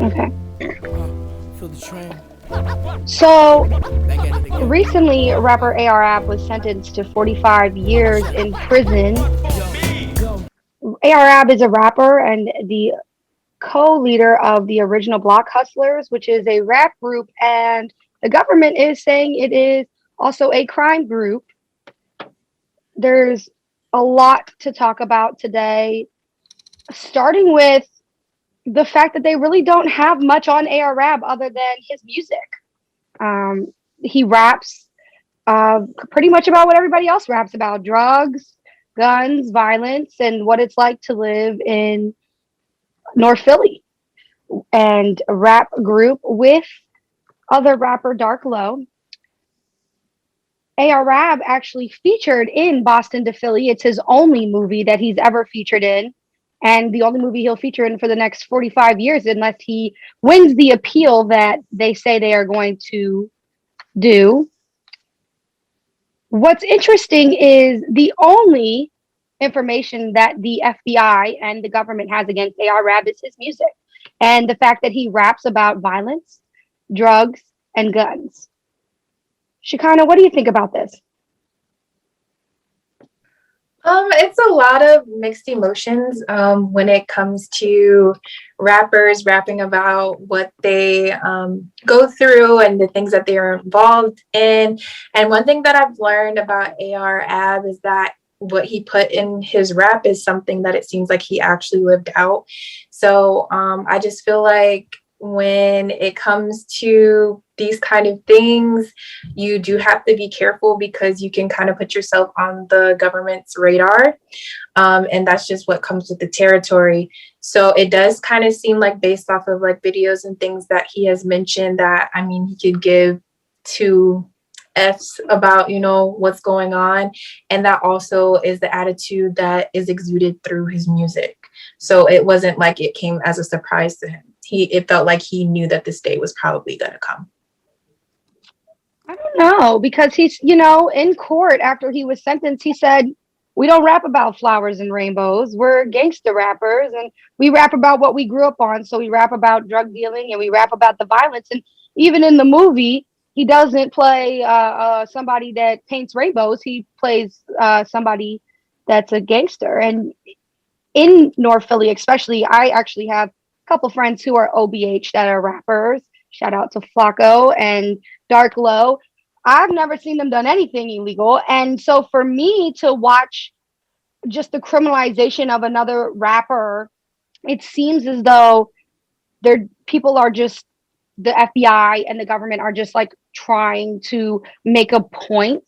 Okay. Feel the train. So Back at it again. recently, rapper ARAB was sentenced to 45 years in prison. Yo, ARAB is a rapper and the co-leader of the original Block Hustlers, which is a rap group, and the government is saying it is also a crime group. There's a lot to talk about today, starting with the fact that they really don't have much on ARAB other than his music. Um, he raps pretty much about what everybody else raps about: drugs, guns, violence, and what it's like to live in North Philly. And a rap group with other rapper Dark Low. A.R. Rab actually featured in Boston to Philly. It's his only movie that he's ever featured in, and the only movie he'll feature in for the next 45 years, unless he wins the appeal that they say they are going to do. What's interesting is the only information that the FBI and the government has against A.R. Rab is his music and the fact that he raps about violence, drugs, and guns. Shikana, what do you think about this? It's a lot of mixed emotions when it comes to rappers rapping about what they go through and the things that they are involved in. And one thing that I've learned about AR Ab is that what he put in his rap is something that it seems like he actually lived out. So I just feel like when it comes to these kind of things, you do have to be careful because you can kind of put yourself on the government's radar. And that's just what comes with the territory. So it does kind of seem like, based off of like videos and things that he has mentioned, that I mean, he could give two F's about, you know, what's going on. And that also is the attitude that is exuded through his music. So it wasn't like it came as a surprise to him. It felt like he knew that this day was probably going to come. I don't know because he's, in court after he was sentenced, he said, "We don't rap about flowers and rainbows. We're gangster rappers and we rap about what we grew up on. So we rap about drug dealing and we rap about the violence." And even in the movie, he doesn't play somebody that paints rainbows. He plays somebody that's a gangster. And in North Philly, especially, I actually have a couple friends who are OBH that are rappers. Shout out to Flacco and Dark Low. I've never seen them done anything illegal. And so for me to watch just the criminalization of another rapper, it seems as though people are just, the FBI and the government are just like trying to make a point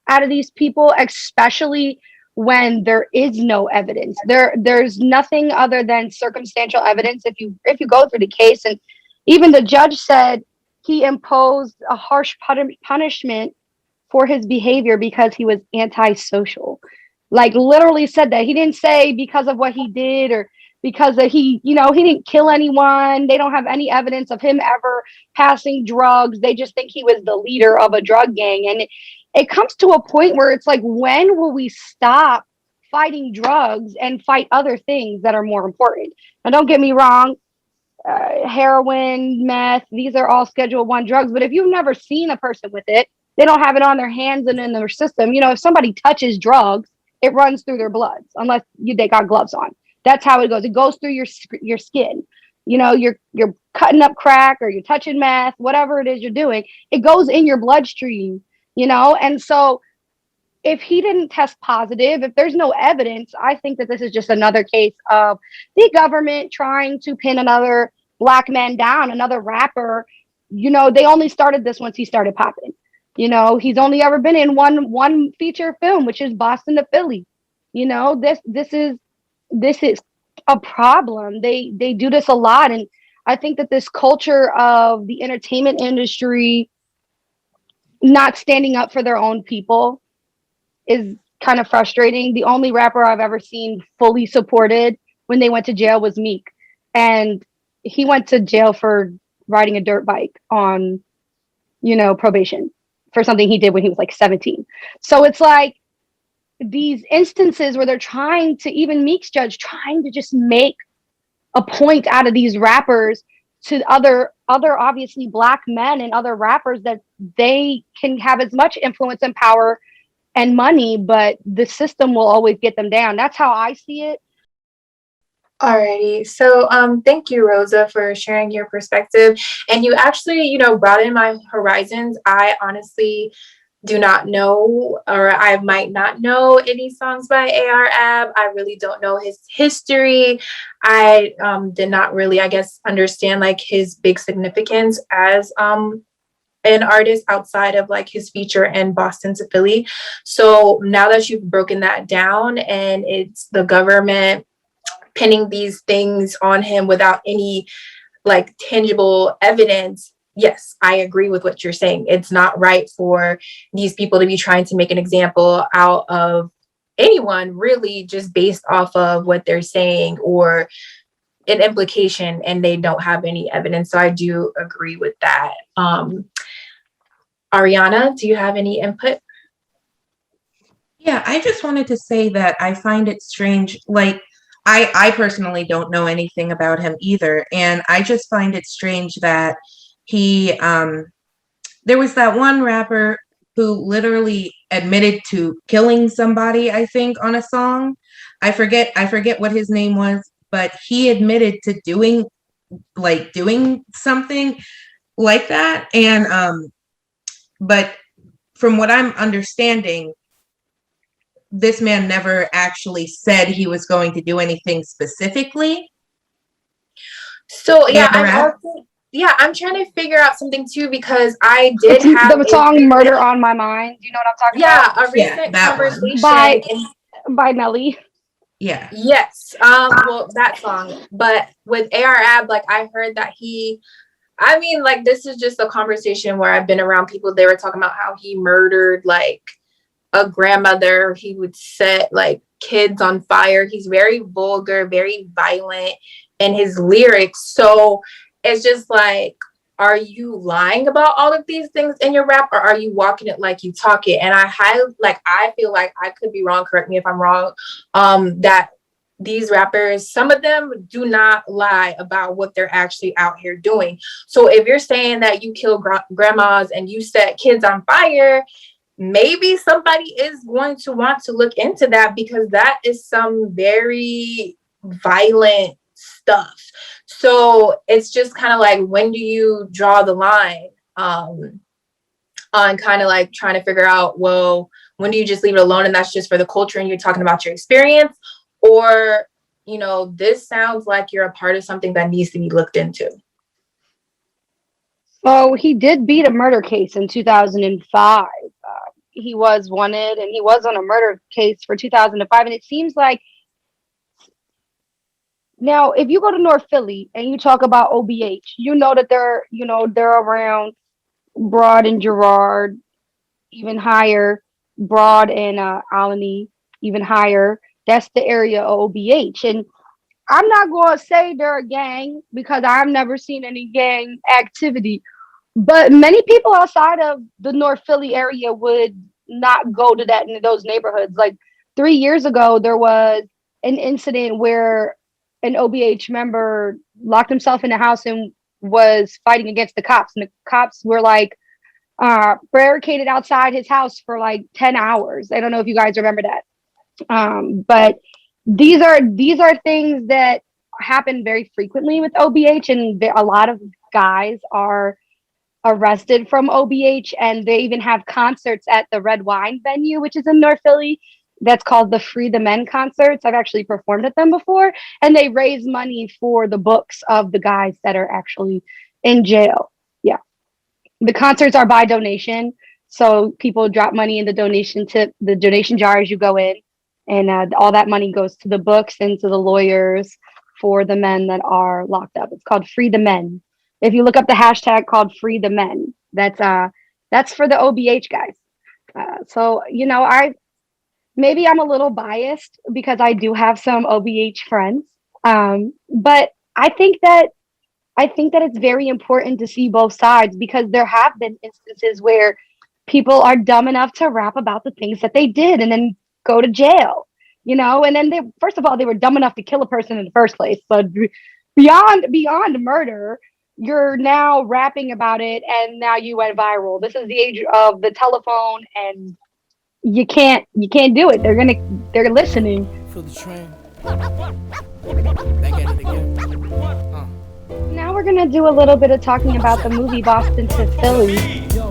out of these people, especially when there is no evidence. There's nothing other than circumstantial evidence. If you go through the case, and even the judge said he imposed a harsh punishment for his behavior because he was antisocial. Like literally said that. He didn't say because of what he did or because he didn't kill anyone. They don't have any evidence of him ever passing drugs. They just think he was the leader of a drug gang. And it comes to a point where it's like, when will we stop fighting drugs and fight other things that are more important? Now, don't get me wrong. Heroin, meth, these are all Schedule 1 drugs. But if you've never seen a person with it, they don't have it on their hands and in their system. If somebody touches drugs, it runs through their blood unless they got gloves on. That's how it goes. It goes through your skin. You're cutting up crack or you're touching meth, whatever it is you're doing, it goes in your bloodstream. And so if he didn't test positive, if there's no evidence, I think that this is just another case of the government trying to pin another black man down, another rapper. They only started this once he started popping. He's only ever been in one feature film, which is Boston to Philly. This is a problem. They do this a lot, and I think that this culture of the entertainment industry not standing up for their own people is kind of frustrating. The only rapper I've ever seen fully supported when they went to jail was Meek, and he went to jail for riding a dirt bike on, probation for something he did when he was like 17. So it's like these instances where they're trying to, even Meek's judge, trying to just make a point out of these rappers to other obviously black men and other rappers that they can have as much influence and power and money, but the system will always get them down. That's how I see it. Alrighty. So thank you, Rosa, for sharing your perspective. And you actually, broadened my horizons. I honestly do not know, or I might not know any songs by AR Ab. I really don't know his history. I did not really, I guess, understand like his big significance as an artist outside of like his feature in Boston to Philly. So now that you've broken that down and it's the government pinning these things on him without any like tangible evidence, yes, I agree with what you're saying. It's not right for these people to be trying to make an example out of anyone, really, just based off of what they're saying or an implication, and they don't have any evidence. So I do agree with that. Ariana, do you have any input? Yeah, I just wanted to say that I find it strange. Like, I personally don't know anything about him either. And I just find it strange that he, there was that one rapper who literally admitted to killing somebody, I think, on a song. I forget what his name was, but he admitted to doing something like that. And, but from what I'm understanding, this man never actually said he was going to do anything specifically. So yeah, Yeah, I'm trying to figure out something too, because I did It's have the a song recent, "Murder on My Mind." Do you know what I'm talking about? a recent that one. conversation By in, Nelly. Yeah. yes, well, that song, but with AR Ab, like I heard that I mean, like, this is just a conversation where I've been around people. They were talking about how he murdered like a grandmother. He would set like kids on fire. He's very vulgar, very violent in his lyrics. So it's just like, are you lying about all of these things in your rap, or are you walking it like you talk it? And I feel like, I could be wrong, correct me if I'm wrong, that these rappers, some of them do not lie about what they're actually out here doing. So if you're saying that you kill grandmas and you set kids on fire, maybe somebody is going to want to look into that, because that is some very violent stuff. So it's just kind of like, when do you draw the line, on kind of like trying to figure out, well, when do you just leave it alone and that's just for the culture and you're talking about your experience? Or, this sounds like you're a part of something that needs to be looked into. So he did beat a murder case in 2005. He was wanted, and he was on a murder case for 2005. And it seems like now, if you go to North Philly and you talk about OBH, you know that they're around Broad and Girard, even higher, Broad and Alany, even higher. That's the area of OBH. And I'm not going to say they're a gang because I've never seen any gang activity. But many people outside of the North Philly area would not go to those neighborhoods. Like 3 years ago, there was an incident where an OBH member locked himself in the house and was fighting against the cops. And the cops were like barricaded outside his house for like 10 hours. I don't know if you guys remember that. But these are things that happen very frequently with OBH, and a lot of guys are arrested from OBH, and they even have concerts at the Red Wine venue, which is in North Philly. That's called the Free the Men concerts. I've actually performed at them before, and they raise money for the books of the guys that are actually in jail. Yeah, the concerts are by donation, so people drop money in the donation jar as you go in, and all that money goes to the books and to the lawyers for the men that are locked up. It's called Free the Men. If you look up the hashtag called Free the Men, that's for the OBH guys. So maybe I'm a little biased because I do have some OBH friends, but I think that it's very important to see both sides, because there have been instances where people are dumb enough to rap about the things that they did and then go to jail, and then they, first of all, they were dumb enough to kill a person in the first place. So beyond murder, you're now rapping about it, and now you went viral. This is the age of the telephone, and you can't do it. They're listening. Feel the train. Back at it again. Now we're gonna do a little bit of talking about the movie Boston to Philly.